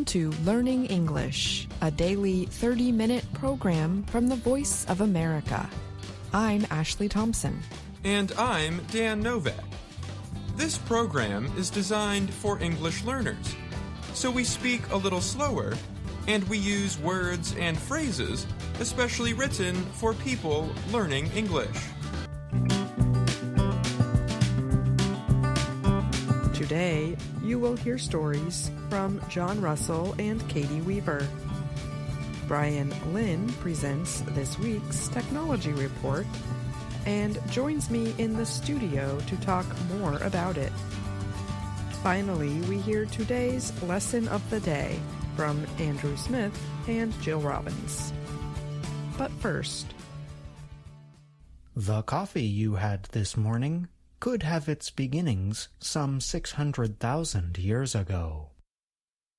Welcome to Learning English, a daily 30-minute program from the Voice of America. I'm Ashley Thompson. And I'm Dan Novak. This program is designed for English learners, so we speak a little slower, and we use words and phrases especially written for people learning English. Today, you will hear stories from John Russell and Katie Weaver. Brian Lynn presents this week's technology report and joins me in the studio to talk more about it. Finally, we hear today's lesson of the day from Andrew Smith and Jill Robbins. But first, the coffee you had this morning could have its beginnings some 600,000 years ago.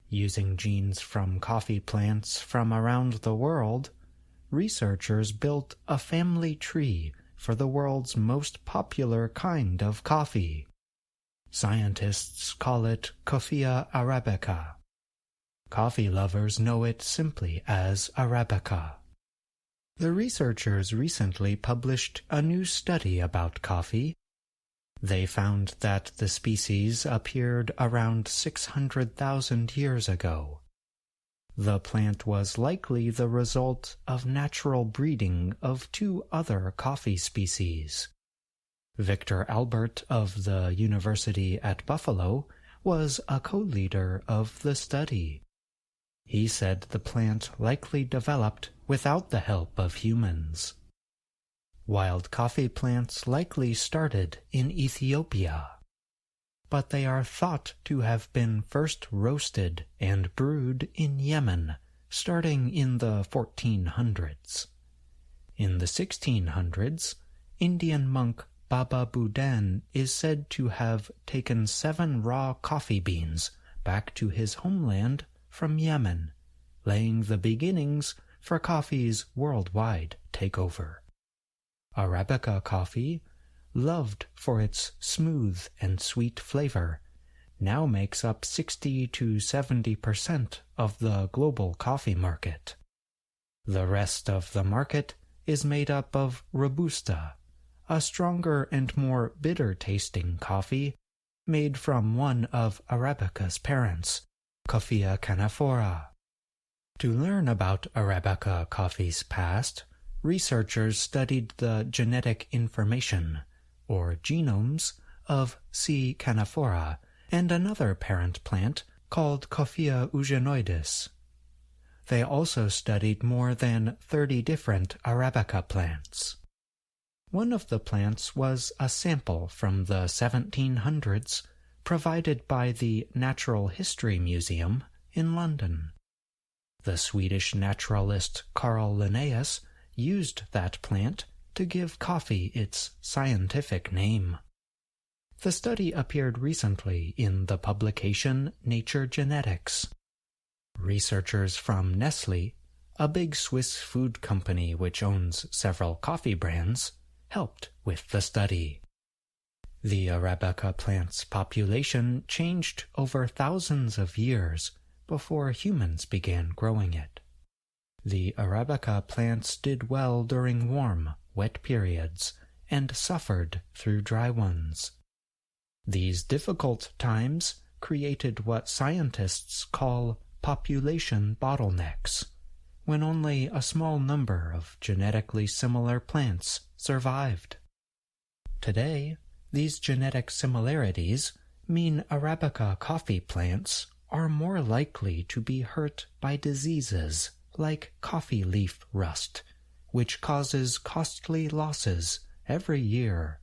Using genes from coffee plants from around the world, researchers built a family tree for the world's most popular kind of coffee. Scientists call it Coffea arabica. Coffee lovers know it simply as Arabica. The researchers recently published a new study about coffee. They found that the species appeared around 600,000 years ago. The plant was likely the result of natural breeding of two other coffee species. Victor Albert of the University at Buffalo was a co-leader of the study. He said the plant likely developed without the help of humans. Wild coffee plants likely started in Ethiopia, but they are thought to have been first roasted and brewed in Yemen, starting in the 1400s. In the 1600s, Indian monk Baba Budan is said to have taken 7 raw coffee beans back to his homeland from Yemen, laying the beginnings for coffee's worldwide takeover. Arabica coffee, loved for its smooth and sweet flavor, now makes up 60 to 70% of the global coffee market. The rest of the market is made up of Robusta, a stronger and more bitter-tasting coffee made from one of Arabica's parents, Coffea canephora. To learn about Arabica coffee's past, researchers studied the genetic information, or genomes, of C. canephora and another parent plant called Coffea eugenoides. They also studied more than 30 different Arabica plants. One of the plants was a sample from the 1700s provided by the Natural History Museum in London. The Swedish naturalist Carl Linnaeus used that plant to give coffee its scientific name. The study appeared recently in the publication Nature Genetics. Researchers from Nestlé, a big Swiss food company which owns several coffee brands, helped with the study. The Arabica plant's population changed over thousands of years before humans began growing it. The Arabica plants did well during warm, wet periods and suffered through dry ones. These difficult times created what scientists call population bottlenecks, when only a small number of genetically similar plants survived. Today, these genetic similarities mean Arabica coffee plants are more likely to be hurt by diseases like coffee leaf rust, which causes costly losses every year.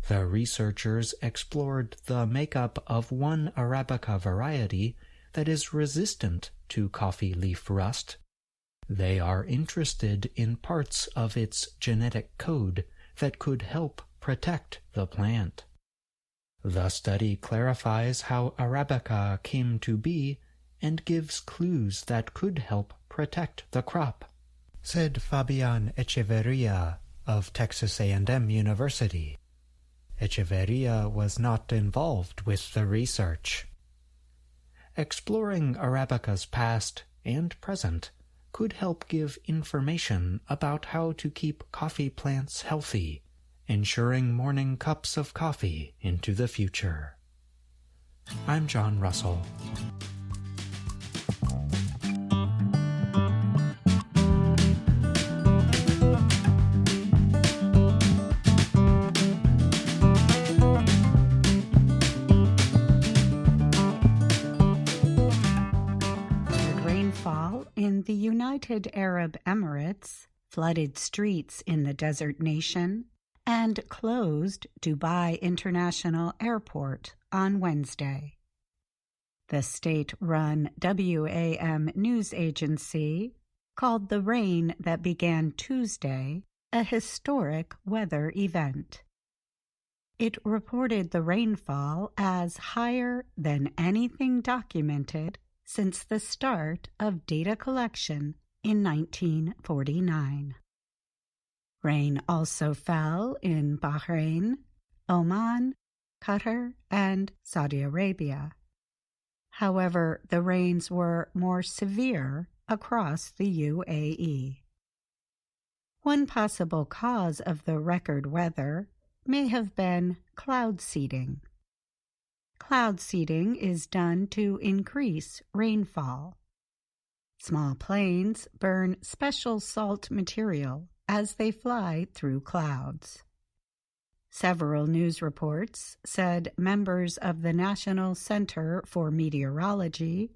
The researchers explored the makeup of one Arabica variety that is resistant to coffee leaf rust. They are interested in parts of its genetic code that could help protect the plant. The study clarifies how Arabica came to be and gives clues that could help protect the crop, said Fabian Echeverria of Texas A&M University. Echeverria was not involved with the research. exploring Arabica's past and present could help give information about how to keep coffee plants healthy, ensuring morning cups of coffee into the future. I'm John Russell. Rainfall in the United Arab Emirates flooded streets in the desert nation and closed Dubai International Airport on Wednesday. The state-run WAM news agency called the rain that began Tuesday a historic weather event. It reported the rainfall as higher than anything documented since the start of data collection in 1949. Rain also fell in Bahrain, Oman, Qatar, and Saudi Arabia. However, the rains were more severe across the UAE. One possible cause of the record weather may have been cloud seeding. Cloud seeding is done to increase rainfall. Small planes burn special salt material as they fly through clouds. Several news reports said members of the National Center for Meteorology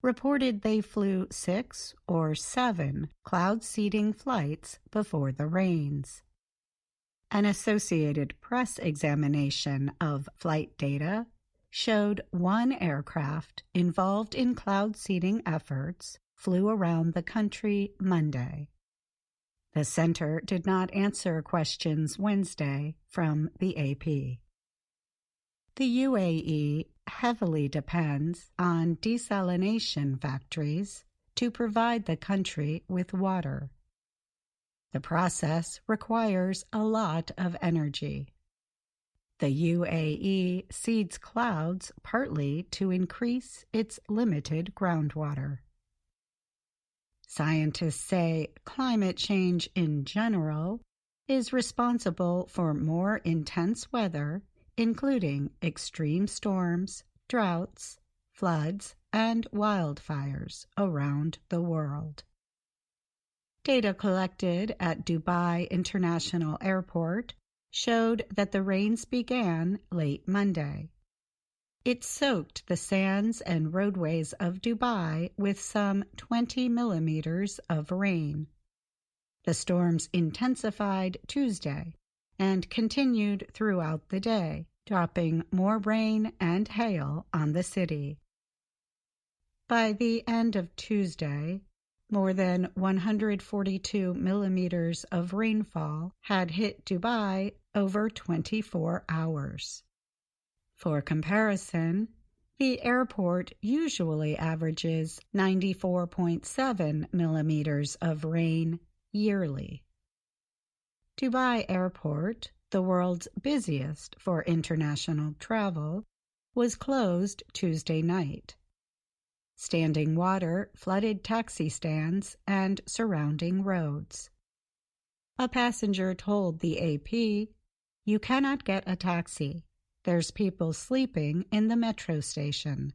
reported they flew 6 or 7 cloud seeding flights before the rains. An Associated Press examination of flight data showed one aircraft involved in cloud seeding efforts flew around the country Monday. The center did not answer questions Wednesday from the AP. The UAE heavily depends on desalination factories to provide the country with water. The process requires a lot of energy. The UAE seeds clouds partly to increase its limited groundwater. Scientists say climate change in general is responsible for more intense weather, including extreme storms, droughts, floods, and wildfires around the world. Data collected at Dubai International Airport showed that the rains began late Monday. It soaked the sands and roadways of Dubai with some 20 millimeters of rain. The storms intensified Tuesday and continued throughout the day, dropping more rain and hail on the city. By the end of Tuesday, more than 142 millimeters of rainfall had hit Dubai over 24 hours. For comparison, the airport usually averages 94.7 millimeters of rain yearly. Dubai Airport, the world's busiest for international travel, was closed Tuesday night. Standing water flooded taxi stands and surrounding roads. A passenger told the AP, "You cannot get a taxi. There's people sleeping in the metro station.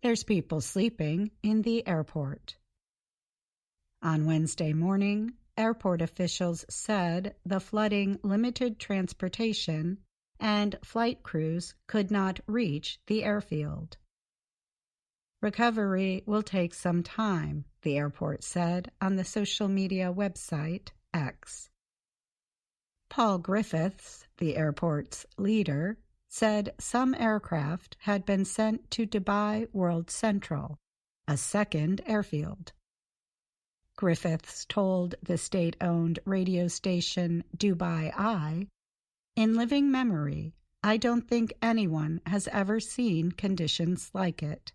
There's people sleeping in the airport." On Wednesday morning, airport officials said the flooding limited transportation and flight crews could not reach the airfield. Recovery will take some time, the airport said on the social media website X. Paul Griffiths, the airport's leader, said some aircraft had been sent to Dubai World Central, a second airfield. Griffiths told the state-owned radio station Dubai Eye, "In living memory, I don't think anyone has ever seen conditions like it."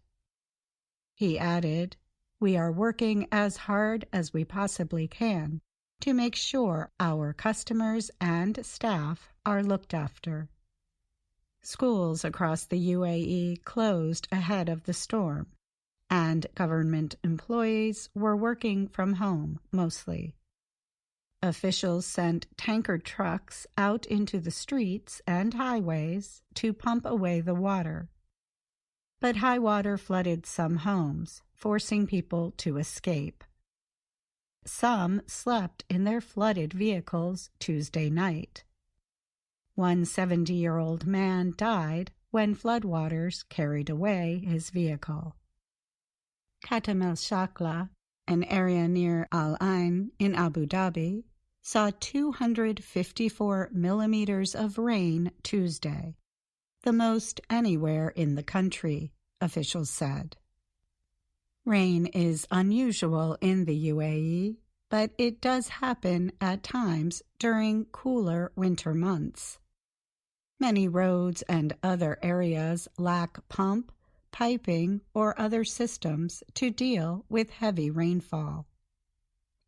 He added, "We are working as hard as we possibly can to make sure our customers and staff are looked after." Schools across the UAE closed ahead of the storm, and government employees were working from home mostly. Officials sent tanker trucks out into the streets and highways to pump away the water. But high water flooded some homes, forcing people to escape. Some slept in their flooded vehicles Tuesday night. One 70-year-old man died when floodwaters carried away his vehicle. Khatam el-Shakla, an area near Al Ain in Abu Dhabi, saw 254 millimeters of rain Tuesday, the most anywhere in the country, officials said. Rain is unusual in the UAE, but it does happen at times during cooler winter months. Many roads and other areas lack pump, piping, or other systems to deal with heavy rainfall.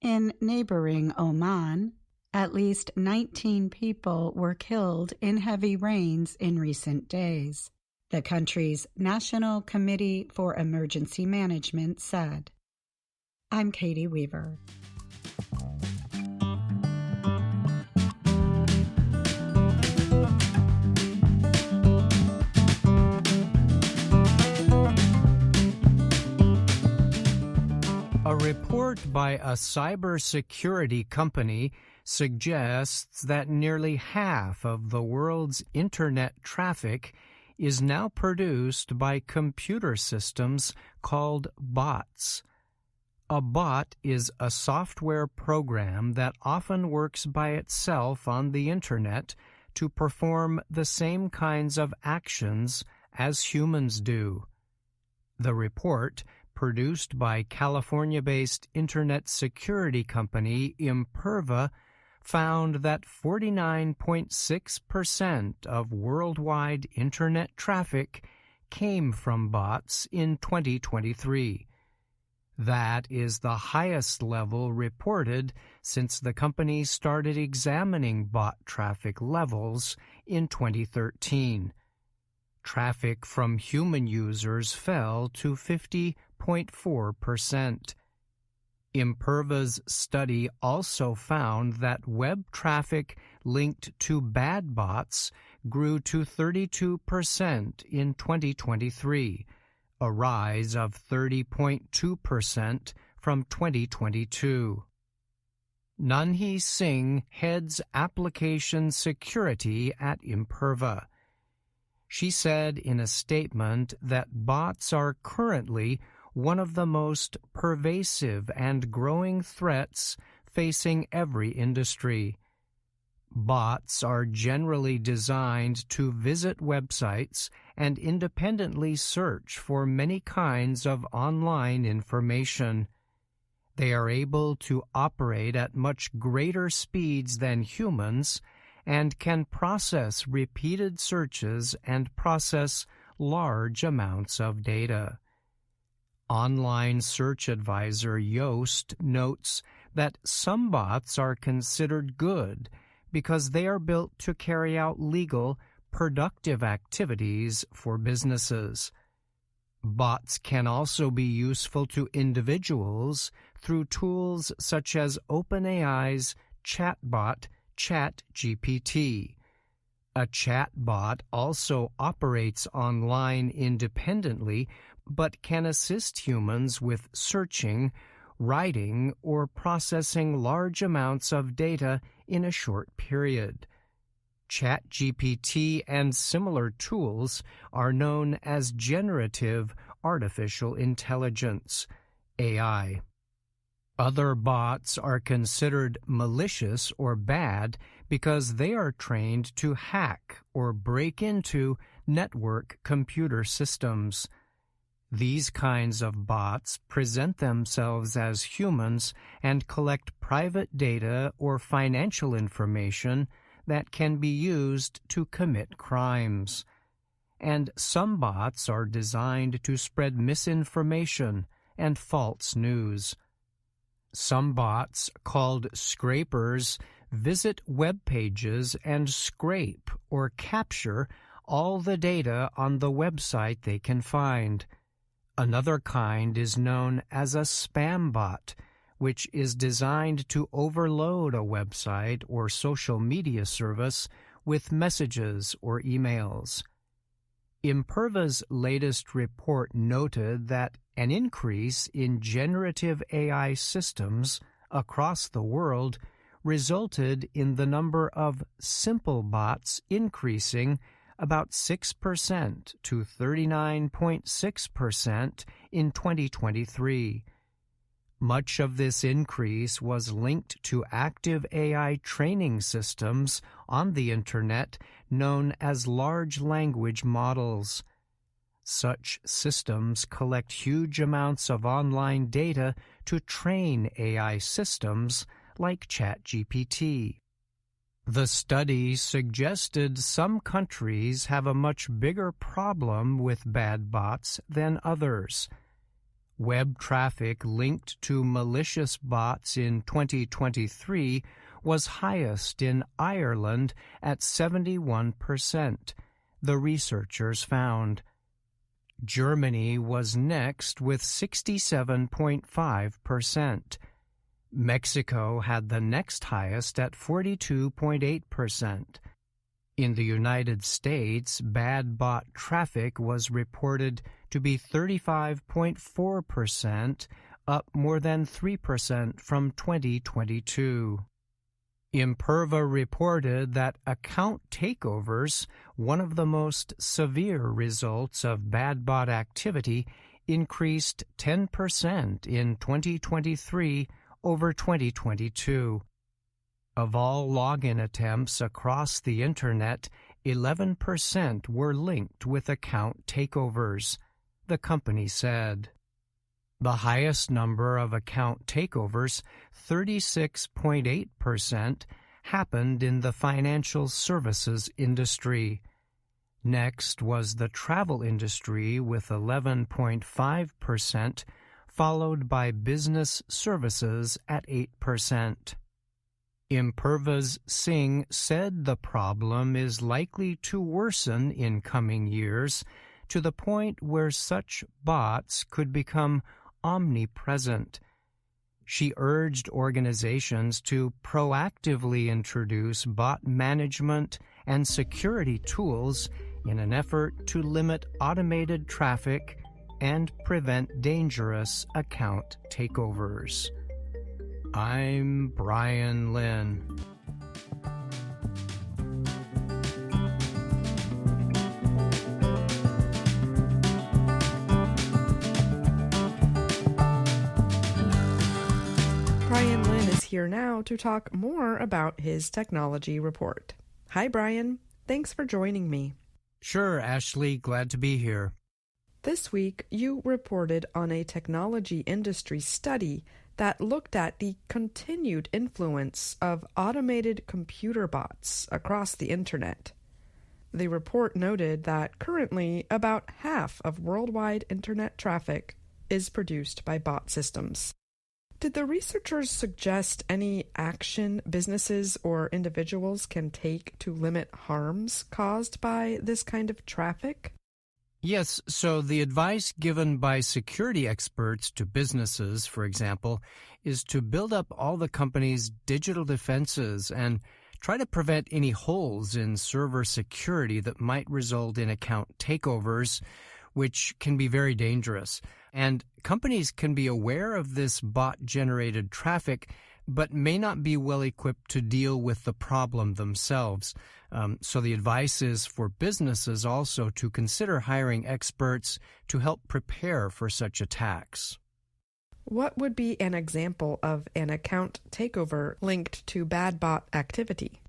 In neighboring Oman, at least 19 people were killed in heavy rains in recent days, the country's National Committee for Emergency Management said. I'm Katie Weaver. A report by a cybersecurity company suggests that nearly half of the world's internet traffic is now produced by computer systems called bots. A bot is a software program that often works by itself on the internet to perform the same kinds of actions as humans do. The report, produced by California-based internet security company Imperva, found that 49.6% of worldwide internet traffic came from bots in 2023. That is the highest level reported since the company started examining bot traffic levels in 2013. Traffic from human users fell to 50.4%. Imperva's study also found that web traffic linked to bad bots grew to 32% in 2023, a rise of 30.2% from 2022. Nanhi Singh heads application security at Imperva. She said in a statement that bots are currently one of the most pervasive and growing threats facing every industry. Bots are generally designed to visit websites and independently search for many kinds of online information. They are able to operate at much greater speeds than humans and can process repeated searches and process large amounts of data. Online search advisor Yoast notes that some bots are considered good because they are built to carry out legal, productive activities for businesses. Bots can also be useful to individuals through tools such as OpenAI's chatbot ChatGPT. A chatbot also operates online independently but can assist humans with searching, writing, or processing large amounts of data in a short period. ChatGPT and similar tools are known as generative artificial intelligence, AI. Other bots are considered malicious or bad because they are trained to hack or break into network computer systems. These kinds of bots present themselves as humans and collect private data or financial information that can be used to commit crimes. And some bots are designed to spread misinformation and false news. Some bots, called scrapers, visit web pages and scrape or capture all the data on the website they can find. Another kind is known as a spam bot, which is designed to overload a website or social media service with messages or emails. Imperva's latest report noted that an increase in generative AI systems across the world resulted in the number of simple bots increasing about 6% to 39.6% in 2023. Much of this increase was linked to active AI training systems on the Internet known as large language models. Such systems collect huge amounts of online data to train AI systems like ChatGPT. The study suggested some countries have a much bigger problem with bad bots than others. Web traffic linked to malicious bots in 2023 was highest in Ireland at 71%, the researchers found. Germany was next with 67.5%. Mexico had the next highest at 42.8%. In the United States, bad bot traffic was reported to be 35.4%, up more than 3% from 2022. Imperva reported that account takeovers, one of the most severe results of bad bot activity, increased 10% in 2023 over 2022. Of all login attempts across the Internet, 11% were linked with account takeovers, the company said. The highest number of account takeovers, 36.8%, happened in the financial services industry. Next was the travel industry with 11.5%, followed by business services at 8%. Imperva's Singh said the problem is likely to worsen in coming years to the point where such bots could become omnipresent. She urged organizations to proactively introduce bot management and security tools in an effort to limit automated traffic and prevent dangerous account takeovers. I'm Brian Lynn. Brian Lynn is here now to talk more about his technology report. Hi, Brian. Thanks for joining me. Sure, Ashley. Glad to be here. This week, you reported on a technology industry study that looked at the continued influence of automated computer bots across the Internet. The report noted that currently about half of worldwide Internet traffic is produced by bot systems. Did the researchers suggest any action businesses or individuals can take to limit harms caused by this kind of traffic? Yes, so the advice given by security experts to businesses, for example, is to build up all the company's digital defenses and try to prevent any holes in server security that might result in account takeovers, which can be very dangerous. And companies can be aware of this bot-generated traffic, but may not be well equipped to deal with the problem themselves. So the advice is for businesses also to consider hiring experts to help prepare for such attacks. What would be an example of an account takeover linked to bad bot activity?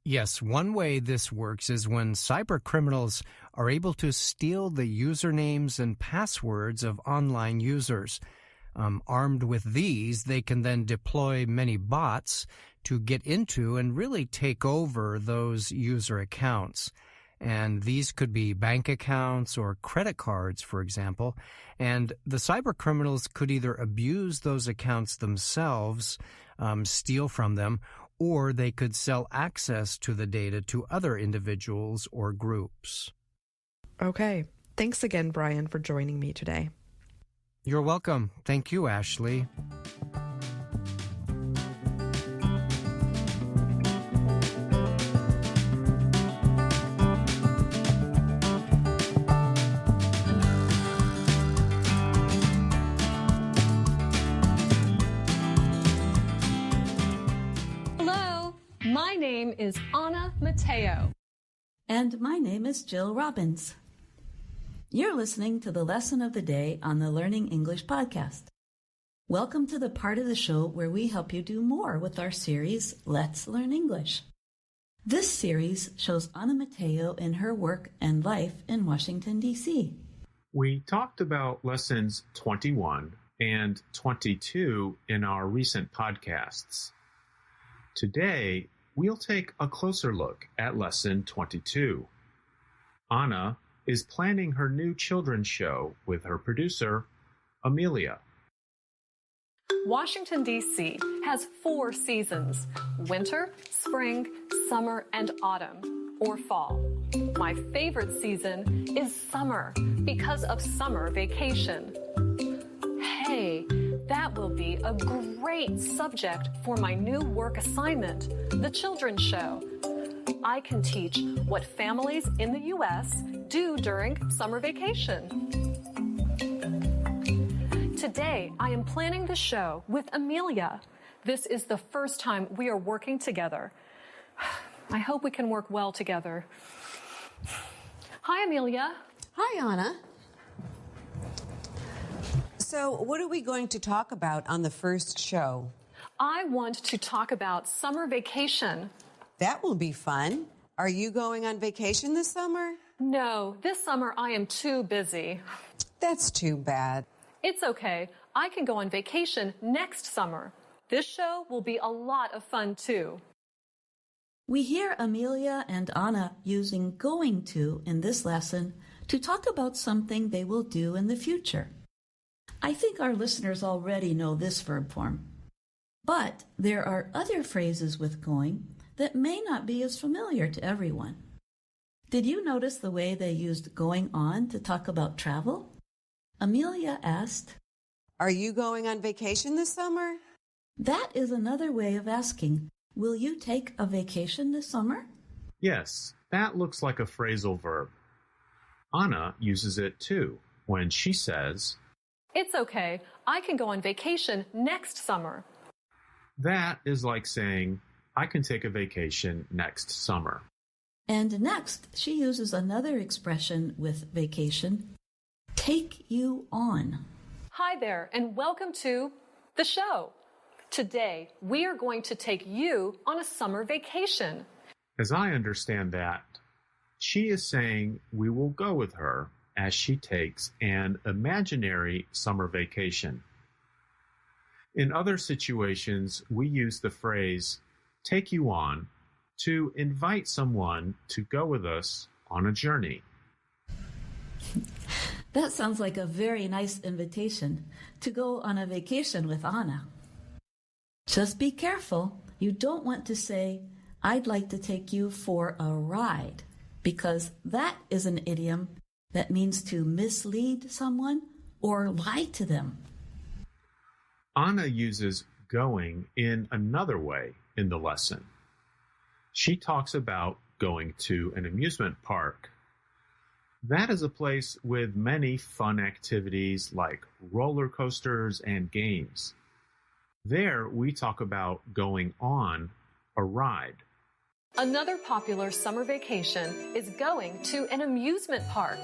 Yes, one way this works is when cybercriminals are able to steal the usernames and passwords of online users. Armed with these, they can then deploy many bots to get into and really take over those user accounts. And these could be bank accounts or credit cards, for example. And the cybercriminals could either abuse those accounts themselves, steal from them, or they could sell access to the data to other individuals or groups. Okay. Thanks again, Brian, for joining me today. You're welcome. Thank you, Ashley. Hello, my name is Anna Mateo. And my name is Jill Robbins. You're listening to the lesson of the day on the Learning English podcast. Welcome to the part of the show where we help you do more with our series, Let's Learn English. This series shows Anna Mateo in her work and life in Washington, D.C. We talked about lessons 21 and 22 in our recent podcasts. Today, we'll take a closer look at lesson 22. Anna is planning her new children's show with her producer, Amelia. Washington, D.C. has 4 seasons: winter, spring, summer, and autumn, or fall. My favorite season is summer because of summer vacation. Hey, that will be a great subject for my new work assignment, the children's show. I can teach what families in the U.S. do during summer vacation. Today, I am planning the show with Amelia. This is the first time we are working together. I hope we can work well together. Hi, Amelia. Hi, Anna. So, what are we going to talk about on the first show? I want to talk about summer vacation. That will be fun. Are you going on vacation this summer? No, this summer I am too busy. That's too bad. It's okay. I can go on vacation next summer. This show will be a lot of fun too. We hear Amelia and Anna using going to in this lesson to talk about something they will do in the future. I think our listeners already know this verb form. But there are other phrases with going that may not be as familiar to everyone. Did you notice the way they used going on to talk about travel? Amelia asked, Are you going on vacation this summer? That is another way of asking, will you take a vacation this summer? Yes, that looks like a phrasal verb. Anna uses it too when she says, It's okay. I can go on vacation next summer. That is like saying, I can take a vacation next summer. And next, she uses another expression with vacation, take you on. Hi there, and welcome to the show. Today, we are going to take you on a summer vacation. As I understand that, she is saying we will go with her as she takes an imaginary summer vacation. In other situations, we use the phrase take you on to invite someone to go with us on a journey. That sounds like a very nice invitation to go on a vacation with Anna. Just be careful. You don't want to say, I'd like to take you for a ride, because that is an idiom that means to mislead someone or lie to them. Anna uses going in another way in the lesson. She talks about going to an amusement park. That is a place with many fun activities like roller coasters and games. There we talk about going on a ride. Another popular summer vacation is going to an amusement park.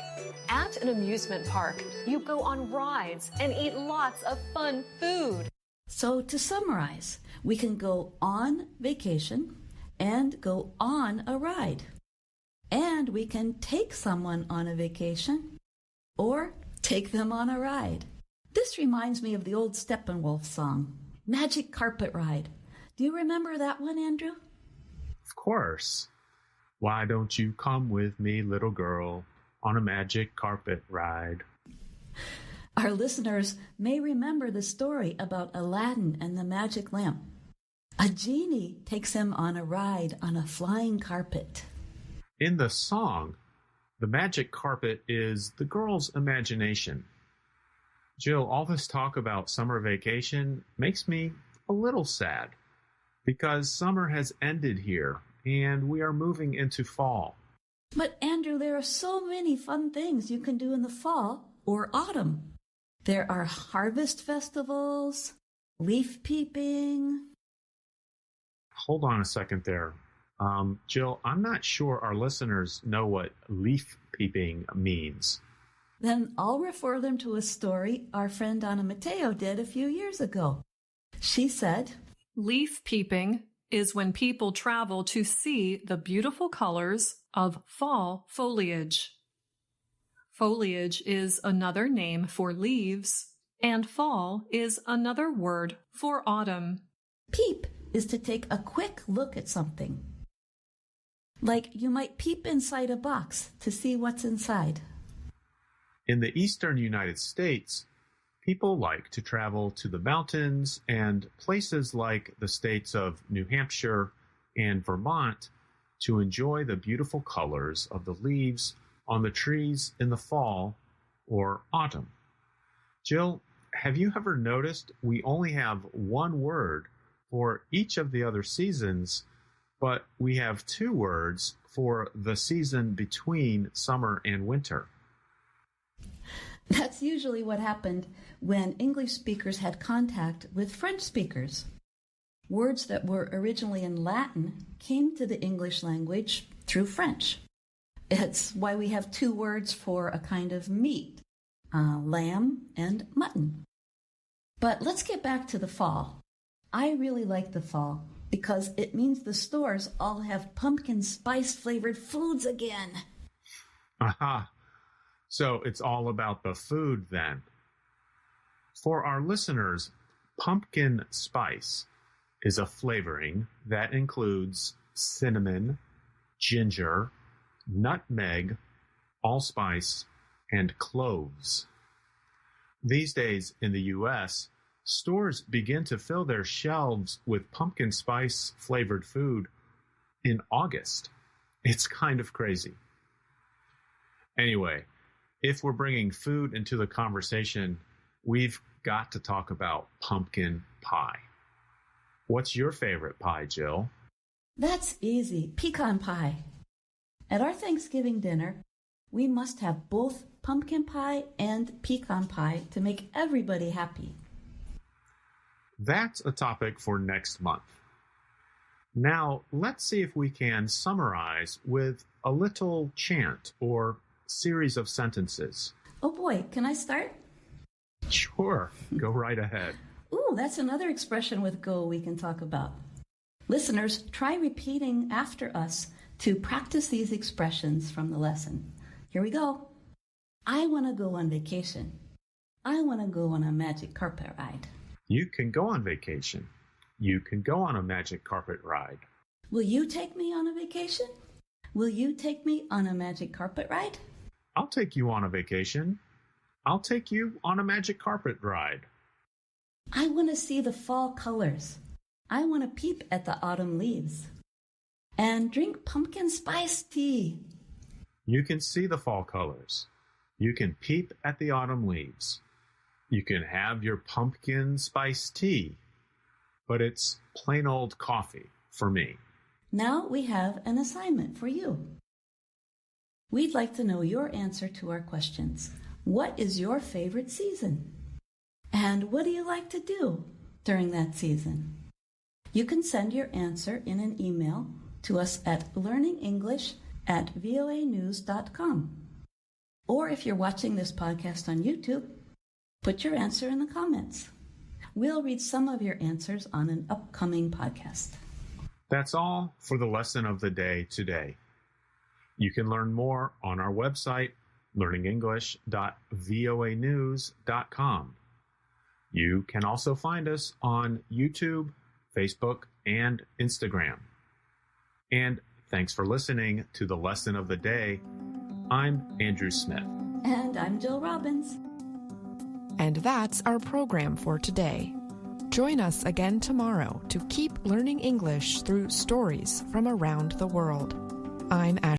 At an amusement park, you go on rides and eat lots of fun food. So to summarize, we can go on vacation and go on a ride. And we can take someone on a vacation or take them on a ride. This reminds me of the old Steppenwolf song, Magic Carpet Ride. Do you remember that one, Andrew? Of course. Why don't you come with me, little girl, on a magic carpet ride? Our listeners may remember the story about Aladdin and the magic lamp. A genie takes him on a ride on a flying carpet. In the song, the magic carpet is the girl's imagination. Jill, all this talk about summer vacation makes me a little sad because summer has ended here and we are moving into fall. But Andrew, there are so many fun things you can do in the fall or autumn. There are harvest festivals, leaf peeping. Hold on a second there. Jill, I'm not sure our listeners know what leaf peeping means. Then I'll refer them to a story our friend Donna Mateo did a few years ago. She said, Leaf peeping is when people travel to see the beautiful colors of fall foliage. Foliage is another name for leaves, and fall is another word for autumn. Peep is to take a quick look at something. Like you might peep inside a box to see what's inside. In the eastern United States, people like to travel to the mountains and places like the states of New Hampshire and Vermont to enjoy the beautiful colors of the leaves on the trees in the fall or autumn. Jill, have you ever noticed we only have one word for each of the other seasons, but we have two words for the season between summer and winter? That's usually what happened when English speakers had contact with French speakers. Words that were originally in Latin came to the English language through French. It's why we have two words for a kind of meat, lamb and mutton. But let's get back to the fall. I really like the fall because it means the stores all have pumpkin spice flavored foods again. Aha! So it's all about the food then. For our listeners, pumpkin spice is a flavoring that includes cinnamon, ginger, nutmeg, allspice, and cloves. These days in the U.S., stores begin to fill their shelves with pumpkin spice flavored food in August. It's kind of crazy. Anyway, if we're bringing food into the conversation, we've got to talk about pumpkin pie. What's your favorite pie, Jill? That's easy. Pecan pie. At our Thanksgiving dinner, we must have both pumpkin pie and pecan pie to make everybody happy. That's a topic for next month. Now, let's see if we can summarize with a little chant or series of sentences. Oh boy, can I start? Sure, go right ahead. Ooh, that's another expression with go we can talk about. Listeners, try repeating after us to practice these expressions from the lesson. Here we go. I want to go on vacation. I want to go on a magic carpet ride. You can go on vacation. You can go on a magic carpet ride. Will you take me on a vacation? Will you take me on a magic carpet ride? I'll take you on a vacation. I'll take you on a magic carpet ride. I want to see the fall colors. I want to peep at the autumn leaves. And drink pumpkin spice tea. You can see the fall colors. You can peep at the autumn leaves. You can have your pumpkin spice tea. But it's plain old coffee for me. Now we have an assignment for you. We'd like to know your answer to our questions. What is your favorite season? And what do you like to do during that season? You can send your answer in an email to us at learningenglish@voanews.com. Or if you're watching this podcast on YouTube, put your answer in the comments. We'll read some of your answers on an upcoming podcast. That's all for the lesson of the day today. You can learn more on our website, learningenglish.voanews.com. You can also find us on YouTube, Facebook, and Instagram. And thanks for listening to the lesson of the day. I'm Andrew Smith. And I'm Jill Robbins. And that's our program for today. Join us again tomorrow to keep learning English through stories from around the world. I'm Ashley.